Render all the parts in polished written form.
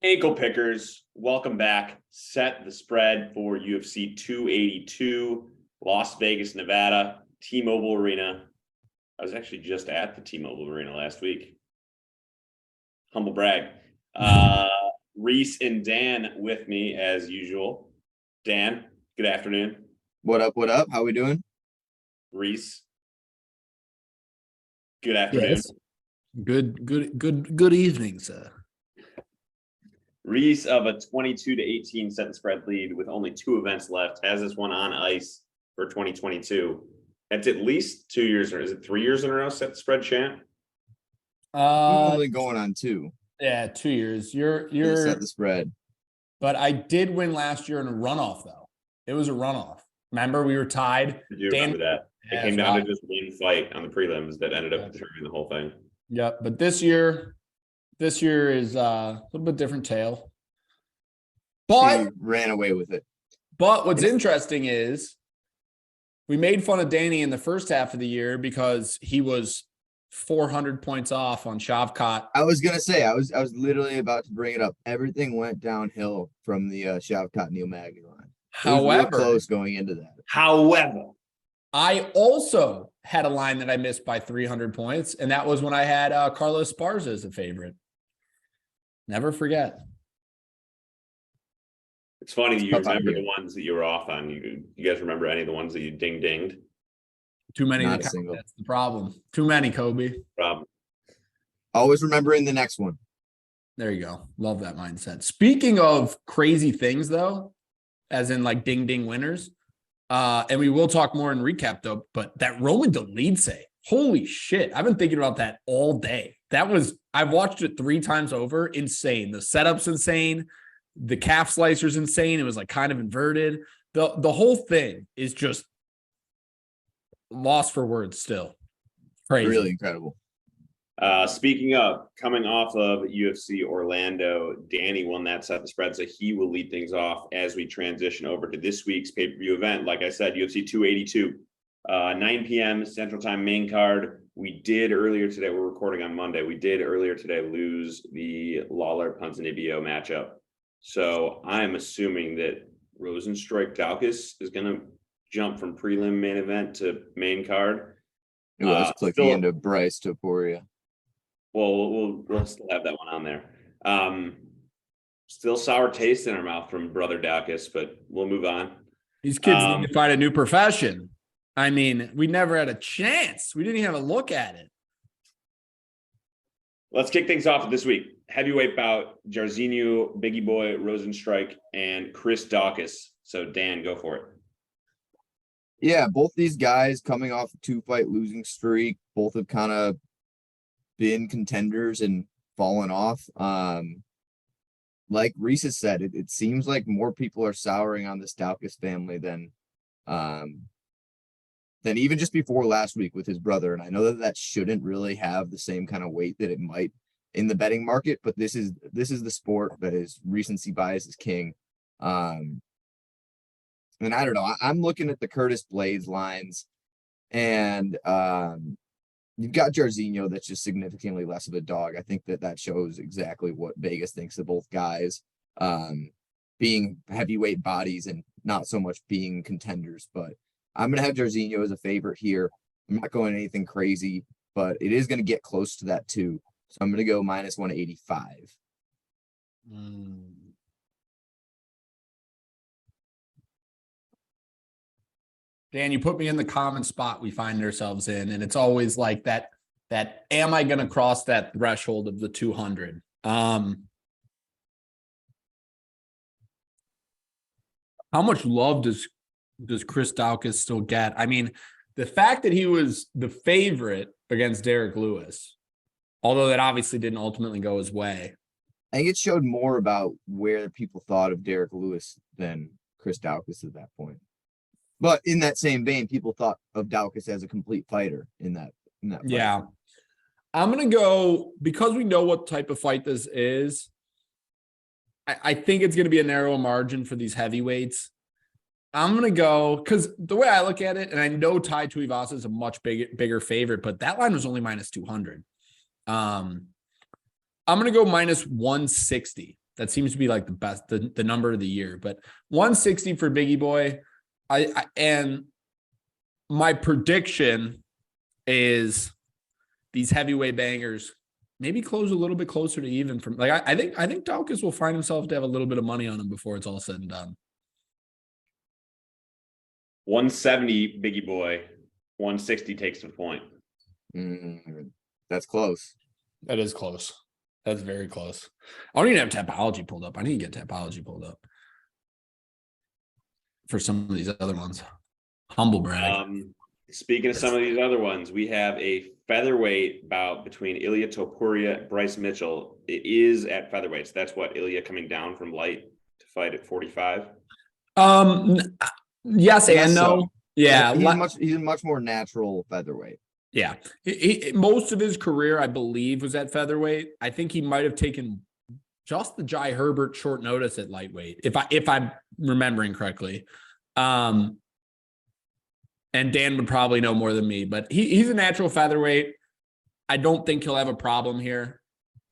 Ankle pickers, welcome back. Set the spread for UFC 282, Las Vegas, Nevada, T-Mobile Arena. I was actually just at the T-Mobile Arena last week. Humble brag. Reese and Dan with me as usual. Dan, good afternoon. What up? What up? How we doing? Reese, good afternoon. Yes. Good evening, sir. Reese of a 22-18 set and spread lead with only 2 events left, has this one on ice for 2022. That's at least 2 years, or is it 3 years in a row set the spread champ? Only going on 2. Yeah, 2 years. You're set the spread. But I did win last year in a runoff, though. It was a runoff. Remember, we were tied. I do remember that. Yeah, it came down to just one fight on the prelims that ended up determining the whole thing. Yep. But this year is a little bit different tale. But he ran away with it. But what's interesting is we made fun of Danny in the first half of the year because he was 400 points off on Shavkat. I was gonna say I was literally about to bring it up. Everything went downhill from the Shavkat Neil Magny line. However, close going into that. However, I also had a line that I missed by 300 points, and that was when I had Carlos Esparza as a favorite. Never forget. It's funny you remember the ones that you were off on. You guys remember any of the ones that you dinged? Too many. Not a single. That's the problem. Too many, Kobe. Problem. Always remembering the next one. There you go. Love that mindset. Speaking of crazy things, though, as in like ding winners, and we will talk more in recap though. But that Roman Dolidze, holy shit! I've been thinking about that all day. I've watched it 3 times over. Insane. The setup's insane. The calf slicer's insane. It was like kind of inverted. The whole thing is just lost for words still. Crazy. Really incredible. Speaking of coming off of UFC Orlando, Danny won that set the spread, so he will lead things off as we transition over to this week's pay-per-view event. Like I said, UFC 282, 9 p.m. Central Time main card. We did earlier today, we're recording on Monday, we did earlier today lose the Lawler-Ponzinibbio matchup. So I'm assuming that Rozenstruik-Daukaus is going to jump from prelim main event to main card. It was clicking into Bryce Topuria. Well, we'll still have that one on there. Still sour taste in our mouth from brother Daukaus, but we'll move on. These kids need to find a new profession. I mean, we never had a chance. We didn't even have a look at it. Let's kick things off this week. Heavyweight bout, Jairzinho, Biggie Boy, Rozenstruik, and Chris Daukaus. So, Dan, go for it. Yeah, both these guys coming off a 2-fight losing streak. Both have kind of been contenders and fallen off. Like Reese has said, it seems like more people are souring on this Daukaus family than even just before last week with his brother. And I know that shouldn't really have the same kind of weight that it might in the betting market, but this is the sport that is recency bias is king. And I don't know, I'm looking at the Curtis Blades lines, and you've got Jairzinho that's just significantly less of a dog. I think that shows exactly what Vegas thinks of both guys being heavyweight bodies and not so much being contenders. But I'm going to have Jairzinho as a favorite here. I'm not going anything crazy, but it is going to get close to that too. So I'm going to go minus 185. Dan, you put me in the common spot we find ourselves in, and it's always like that am I going to cross that threshold of the 200? How much love does Chris Daukaus still get? I mean, the fact that he was the favorite against Derek Lewis, although that obviously didn't ultimately go his way. I think it showed more about where people thought of Derek Lewis than Chris Daukaus at that point. But in that same vein, people thought of Daukaus as a complete fighter in that fight. Yeah. I'm going to go, because we know what type of fight this is, I think it's going to be a narrow margin for these heavyweights. I'm going to go, because the way I look at it, and I know Tai Tuivasa is a much bigger favorite, but that line was only minus 200. I'm going to go minus 160 That seems to be like the best, the number of the year. But 160 for Biggie Boy. And my prediction is these heavyweight bangers maybe close a little bit closer to even from like I think Daukaus will find himself to have a little bit of money on him before it's all said and done. 170 Biggie Boy, 160 takes the point. That's close. That is close. That's very close. I don't even have Tapology pulled up. I need to get Tapology pulled up for some of these other ones. Humble brag. Speaking of some of these other ones, we have a featherweight bout between Ilya Topuria and Bryce Mitchell. It is at featherweight. So that's what, Ilya coming down from light to fight at 45? Yes and no. So. Yeah. He's a much more natural featherweight. Yeah. Most of his career, I believe, was at featherweight. I think he might have taken just the Jai Herbert short notice at lightweight, if I'm remembering correctly. And Dan would probably know more than me, but he's a natural featherweight. I don't think he'll have a problem here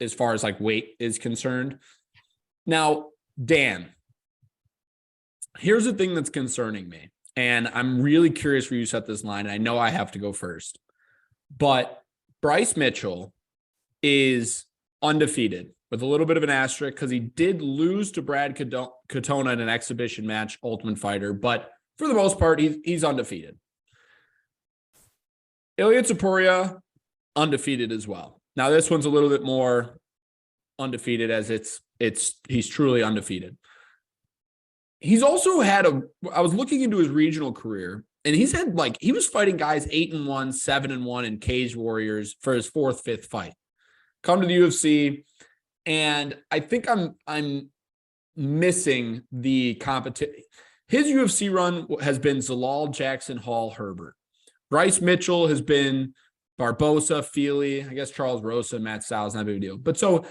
as far as like weight is concerned. Now, Dan, here's the thing that's concerning me, and I'm really curious for you to set this line. And I know I have to go first, but Bryce Mitchell is undefeated with a little bit of an asterisk because he did lose to Brad Katona in an exhibition match, Ultimate Fighter, but for the most part, he's undefeated. Ilya Topuria, undefeated as well. Now, this one's a little bit more undefeated as he's truly undefeated. He's also had I was looking into his regional career, and he was fighting guys 8-1, 7-1 in Cage Warriors for his 4th, 5th fight. Come to the UFC, and I think I'm missing the competition. His UFC run has been Zalal, Jackson, Hall, Herbert. Bryce Mitchell has been Barbosa, Feely, I guess Charles Rosa, Matt Styles, not a big deal. But so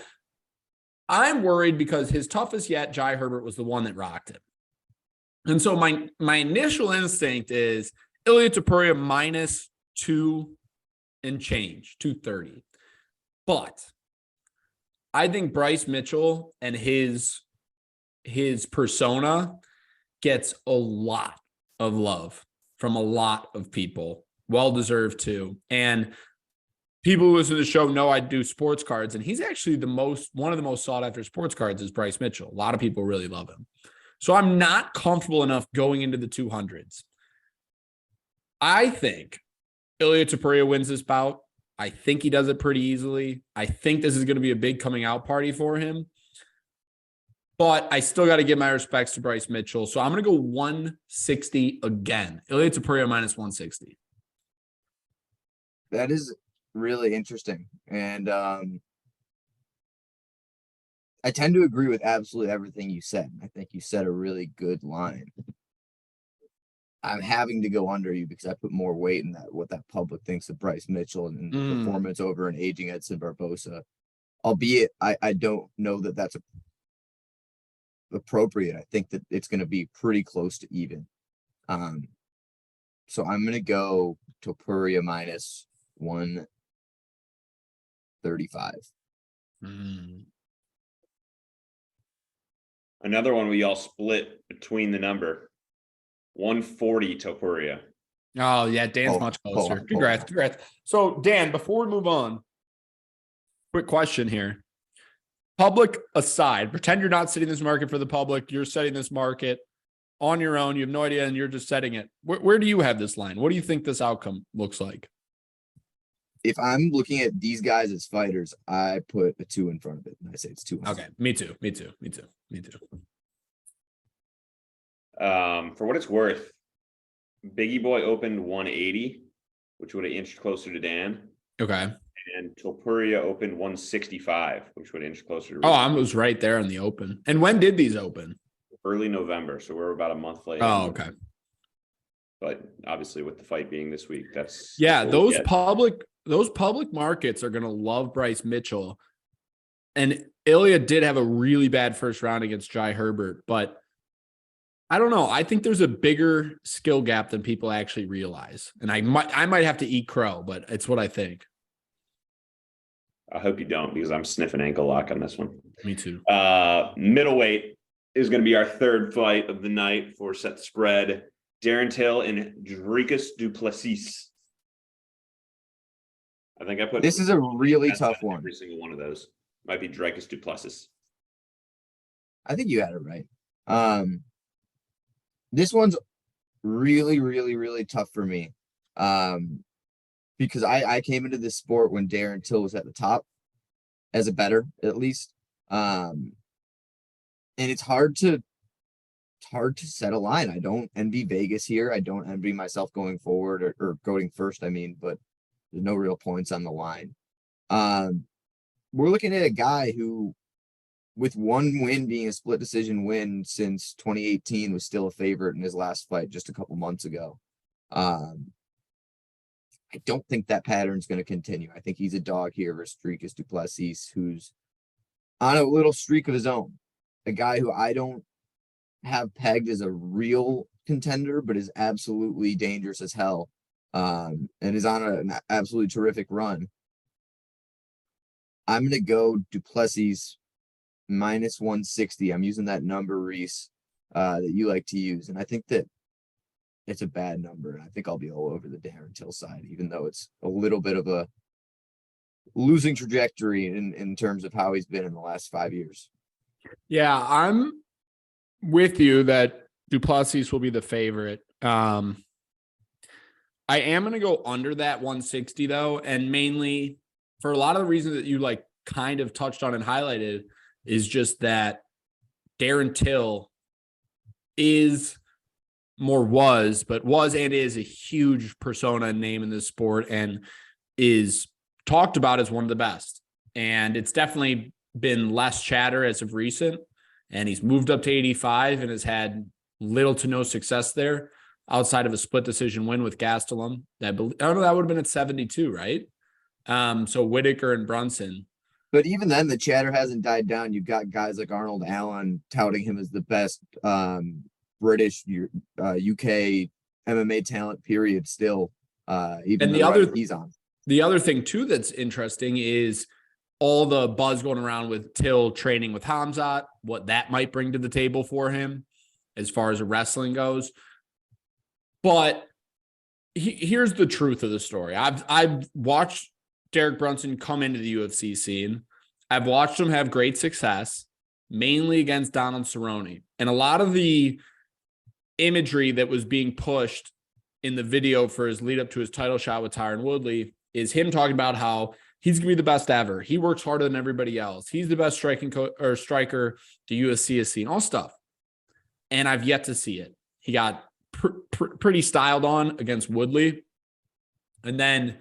I'm worried because his toughest yet, Jai Herbert, was the one that rocked him. And so my initial instinct is Ilya Topuria -2 and change, 230. But I think Bryce Mitchell and his persona gets a lot of love from a lot of people. Well-deserved too. And people who listen to the show know I do sports cards, and he's actually one of the most sought after sports cards is Bryce Mitchell. A lot of people really love him. So I'm not comfortable enough going into the 200s. I think Ilya Topuria wins this bout. I think he does it pretty easily. I think this is going to be a big coming out party for him. But I still got to give my respects to Bryce Mitchell. So I'm going to go 160 again. Ilya Topuria -160. That is really interesting. And I tend to agree with absolutely everything you said. I think you said a really good line. I'm having to go under you because I put more weight in what that public thinks of Bryce Mitchell and performance over an aging Edson Barbosa. Albeit, I don't know that that's appropriate. I think that it's going to be pretty close to even. So I'm going to go Topuria -135. Another one we all split between the number 140 Topuria. Oh yeah, Dan's much closer. Congrats. So Dan, before we move on, quick question here. Public aside, pretend you're not setting this market for the public. You're setting this market on your own. You have no idea, and you're just setting it. Where do you have this line? What do you think this outcome looks like? If I'm looking at these guys as fighters, I put a 2 in front of it, and I say it's 200. Okay, me too. For what it's worth, Biggie Boy opened 180, which would have inched closer to Dan. Okay. And Topuria opened 165, which would inch closer to. Oh, I was right there in the open. And when did these open? Early November, so we're about a month late. Oh, okay. But obviously, with the fight being this week, that's those public markets are going to love Bryce Mitchell. And Ilya did have a really bad first round against Jai Herbert, but I don't know. I think there's a bigger skill gap than people actually realize. And I might have to eat crow, but it's what I think. I hope you don't, because I'm sniffing ankle lock on this one. Me too. Middleweight is going to be our third fight of the night for set spread. Darren Till and Dricus du Plessis. I think I put This is a really tough one. Every single one of those might be Dricus du Plessis. I think you had it right. This one's really, really, really tough for me. Because I came into this sport when Darren Till was at the top as a bettor, at least. And it's hard to set a line. I don't envy Vegas here. I don't envy myself going forward or going first, I mean, but there's no real points on the line. We're looking at a guy who, with one win being a split decision win since 2018, was still a favorite in his last fight just a couple months ago. I don't think that pattern's going to continue. I think he's a dog here versus Dricus du Plessis, who's on a little streak of his own. A guy who I don't have pegged as a real contender, but is absolutely dangerous as hell, and is on an absolutely terrific run. I'm going to go du Plessis minus 160. I'm using that number, Reese, that you like to use. And I think that it's a bad number. And I think I'll be all over the Darren Till side, even though it's a little bit of a losing trajectory in terms of how he's been in the last 5 years. Yeah, I'm with you that du Plessis will be the favorite. I am going to go under that 160 though. And mainly for a lot of the reasons that you like kind of touched on and highlighted is just that Darren Till was and is a huge persona and name in this sport and is talked about as one of the best. And it's definitely been less chatter as of recent. And he's moved up to 85 and has had little to no success there outside of a split decision win with Gastelum. That would have been at 72, right? So Whitaker and Brunson. But even then, the chatter hasn't died down. You've got guys like Arnold Allen touting him as the best British UK MMA talent, period, still. Even and the other he's on. The other thing, too, that's interesting is all the buzz going around with Till training with Hamzat, what that might bring to the table for him as far as wrestling goes. But here's the truth of the story. I've watched Derek Brunson come into the UFC scene. I've watched him have great success, mainly against Donald Cerrone. And a lot of the imagery that was being pushed in the video for his lead up to his title shot with Tyron Woodley is him talking about how he's going to be the best ever. He works harder than everybody else. He's the best striker the UFC has seen, all stuff. And I've yet to see it. He got pretty styled on against Woodley. And then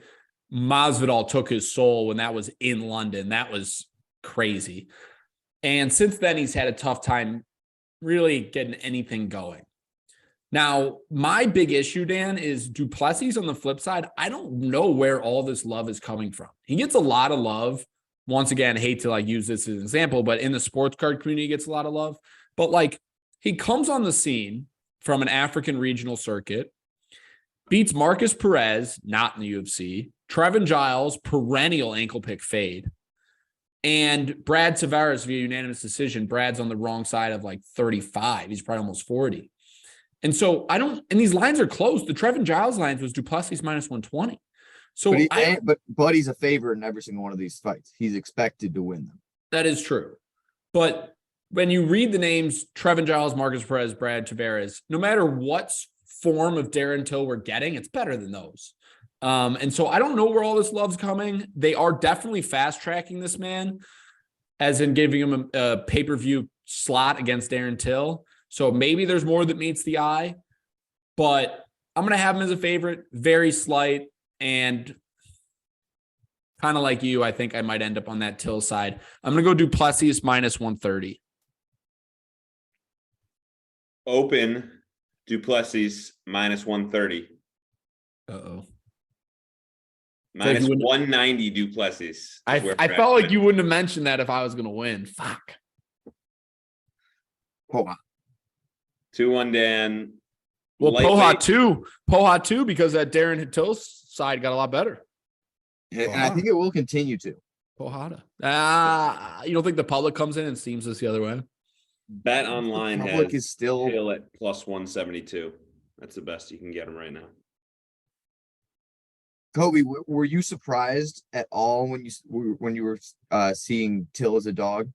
Masvidal took his soul when that was in London. That was crazy. And since then, he's had a tough time really getting anything going. Now, my big issue, Dan, is du Plessis on the flip side. I don't know where all this love is coming from. He gets a lot of love. Once again, I hate to use this as an example, but in the sports card community, he gets a lot of love. But he comes on the scene from an African regional circuit, beats Marcus Perez, not in the UFC, Trevin Giles, perennial ankle pick fade, and Brad Tavares via unanimous decision. Brad's on the wrong side of 35. He's probably almost 40. And so and these lines are close. The Trevin Giles lines was du Plessis minus 120. So but he's a favorite in every single one of these fights. He's expected to win them. That is true. But when you read the names Trevin Giles, Marcus Perez, Brad Tavares, no matter what form of Darren Till we're getting, it's better than those. And so I don't know where all this love's coming. They are definitely fast tracking this man, as in giving him a pay-per-view slot against Darren Till. So maybe there's more that meets the eye, but I'm going to have him as a favorite, very slight, and kind of like you, I think I might end up on that Till side. I'm going to go du Plessis minus 130. Open du Plessis minus 130. Uh-oh. Minus 190 du Plessis. I felt like you wouldn't have mentioned that if I was going to win. Fuck. Hold on. 2-1 Dan. Well, Poha too, because that Darren Till side got a lot better. And I think it will continue to. Pohada. You don't think the public comes in and steams this the other way? Bet Online Public has is still Till at plus 172. That's the best you can get him right now. Kobe. Were you surprised at all when you were seeing Till as a dog?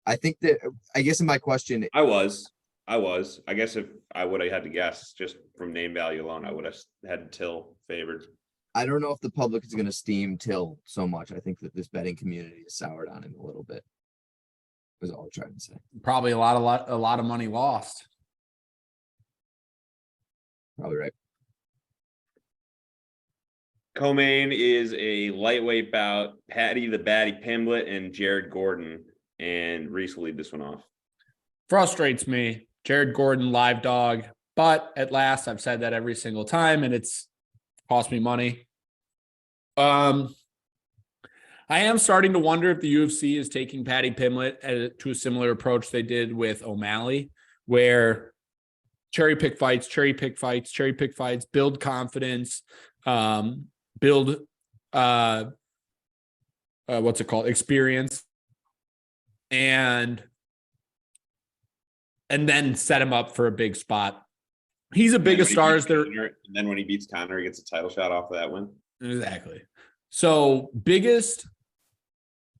I think that I guess in my question, I was. I guess if I would have had to guess just from name value alone, I would have had Till favored. I don't know if the public is going to steam Till so much. I think that this betting community is soured on him a little bit. Was all I'm trying to say. Probably a lot of money lost. Probably right. Co-main is a lightweight bout. Patty the Batty Pimblett and Jared Gordon. And Reece will lead this one off. Frustrates me. Jared Gordon, live dog. But at last, I've said that every single time, and it's cost me money. I am starting to wonder if the UFC is taking Patty Pimblett to a similar approach they did with O'Malley, where cherry pick fights, build confidence, build experience, and then set him up for a big spot. He's a big stars there. And then when he beats Conor, he gets a title shot off of that win. Exactly. So biggest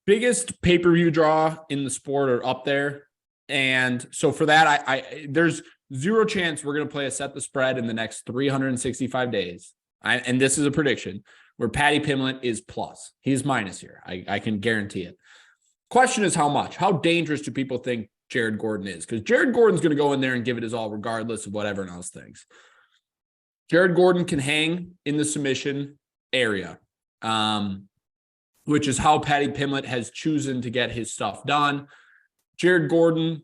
pay-per-view draw in the sport are up there. And so for that, I there's zero chance we're going to play a set the spread in the next 365 days. And this is a prediction where Patty Pimblett is plus. He's minus here. I can guarantee it. Question is how much? How dangerous do people think Jared Gordon is? Because Jared Gordon's going to go in there and give it his all regardless of what everyone else thinks. Jared Gordon can hang in the submission area, which is how Patty Pimblett has chosen to get his stuff done. Jared Gordon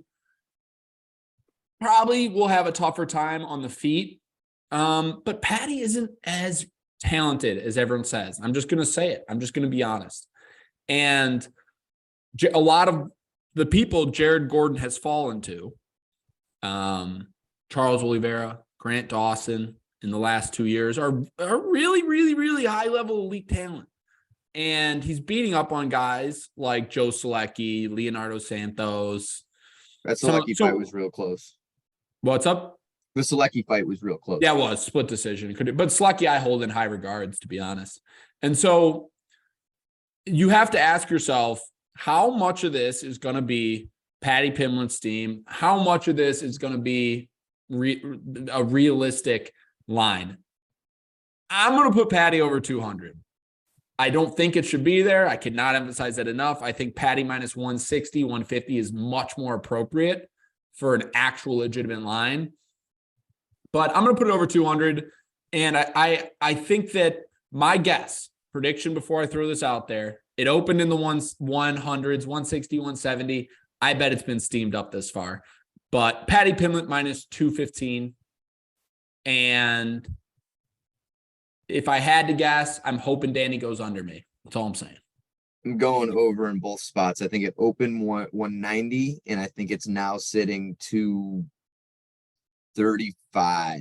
probably will have a tougher time on the feet, but Patty isn't as talented as everyone says. I'm just going to say it. I'm just going to be honest. And a lot of the people Jared Gordon has fallen to, Charles Oliveira, Grant Dawson in the last 2 years are really, really, really high level elite talent. And he's beating up on guys like Joe Solecki, Leonardo Santos. That Solecki fight was real close. What's up? The Solecki fight was real close. Yeah, it was split decision. But Solecki I hold in high regards, to be honest. And so you have to ask yourself, how much of this is going to be Patty Pimblett's team? How much of this is going to be a realistic line? I'm going to put Patty over 200. I don't think it should be there. I cannot emphasize that enough. I think Patty minus 160, 150 is much more appropriate for an actual legitimate line. But I'm going to put it over 200. And I think that my guess, prediction before I throw this out there, it opened in the 100s, 160, 170. I bet it's been steamed up this far. But Patty Pimblett minus 215. And if I had to guess, I'm hoping Danny goes under me. That's all I'm saying. I'm going over in both spots. I think it opened 190, and I think it's now sitting 235.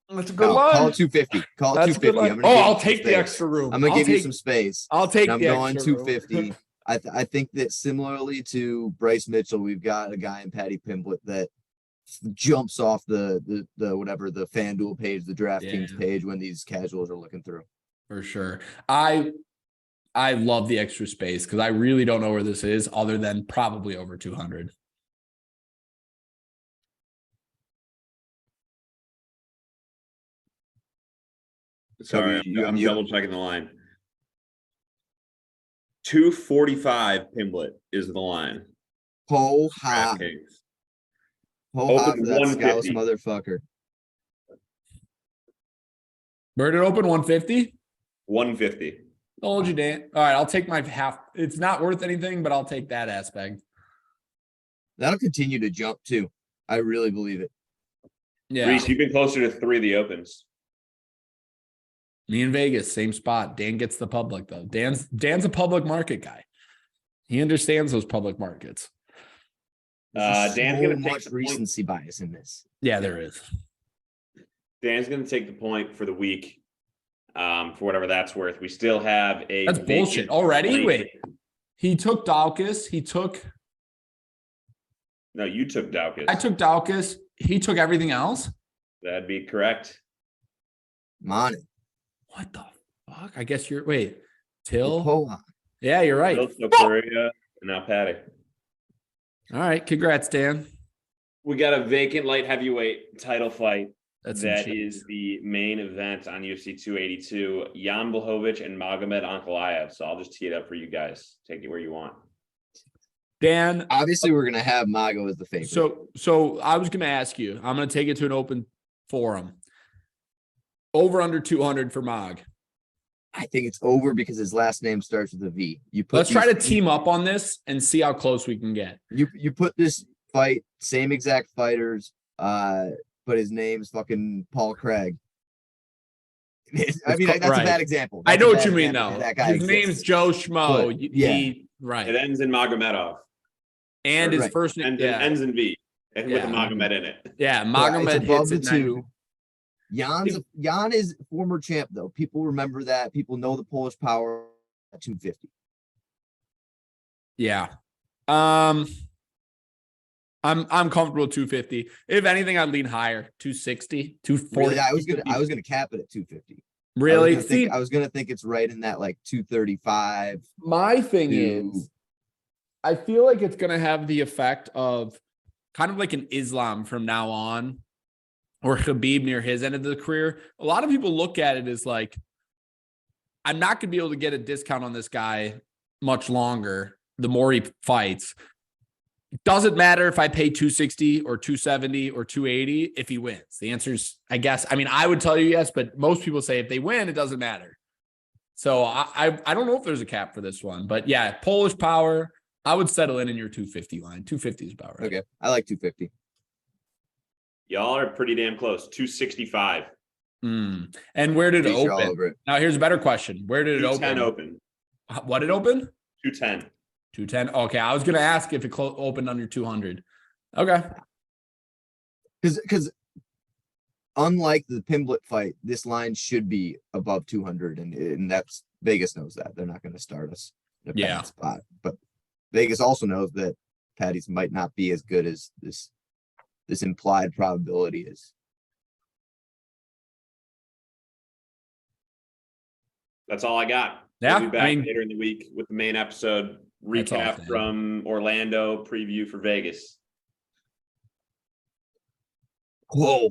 That's a good line. Call it 250. Call it 250. I'll take the extra room. I'm gonna give you some space. I'll take I'm the going extra 250. I think that similarly to Bryce Mitchell, we've got a guy in Patty Pimblett that jumps off the FanDuel page, the DraftKings page when these casuals are looking through. For sure. I love the extra space because I really don't know where this is other than probably over 200. Sorry, I'm double checking the line. 245 Pimblett is the line. Ho ha. Ho ha for that Scouse motherfucker. Where did it open? 150? 150. Told you, Dan. All right, I'll take my half. It's not worth anything, but I'll take that aspect. That'll continue to jump too. I really believe it. Yeah. Reece, you've been closer to 3 of the opens. Me in Vegas, same spot. Dan gets the public though. Dan's a public market guy. He understands those public markets. Dan's going to take much recency bias in this. Yeah, there is. Dan's going to take the point for the week. For whatever that's worth. We still have a That's bullshit already. Wait, He took Daukaus. No, you took Daukaus. I took Daukaus. He took everything else. That'd be correct. Money. What the fuck? I guess Till. Pohan. Yeah, you're right. Korea, and now Patty. All right. Congrats, Dan. We got a vacant light heavyweight title fight. That is the main event on UFC 282. Jan Blachowicz and Magomed Ankalaev. So I'll just tee it up for you guys. Take it where you want. Dan, Obviously, we're gonna have Mago as the favorite. So I was gonna ask you. I'm gonna take it to an open forum. Over under 200 for Mag. I think it's over because his last name starts with a V. Let's try to team up on this and see how close we can get. You put this fight, same exact fighters, but his name's fucking Paul Craig. I mean, that's a bad example. I know what you mean, though. His name's Joe Schmo. Right. It ends in Magomedov. And his first name ends in V. And with a Magomed in it. Yeah, Magomed above hits the two. Jan is former champ, though. People remember that. People know the Polish power at 250. Yeah. I'm comfortable at 250. If anything, I'd lean higher. 260, 240. Really, I was gonna cap it at 250. Really? I was gonna think it's right in that like 235. My thing is, I feel like it's gonna have the effect of kind of like an Islam from now on, or Khabib near his end of the career. A lot of people look at it as like, I'm not going to be able to get a discount on this guy much longer the more he fights. It doesn't matter if I pay 260 or 270 or 280 if he wins. The answer is, I guess, I mean, I would tell you yes, but most people say if they win, it doesn't matter. So I don't know if there's a cap for this one, but yeah, Polish power, I would settle in your 250 line. 250 is about right. Okay, I like 250. Y'all are pretty damn close. 265. And where did it open? Now, here's a better question. Where did it open? 210 open. What did it open? 210. 210. Okay, I was going to ask if it opened under 200. Okay. Because unlike the Pimblett fight, this line should be above 200, and that's Vegas knows that. They're not going to start us in a bad spot. But Vegas also knows that Patty's might not be as good as this implied probability is. That's all I got. Yeah, we'll be back later in the week with the main episode recap from Orlando, preview for Vegas. Whoa.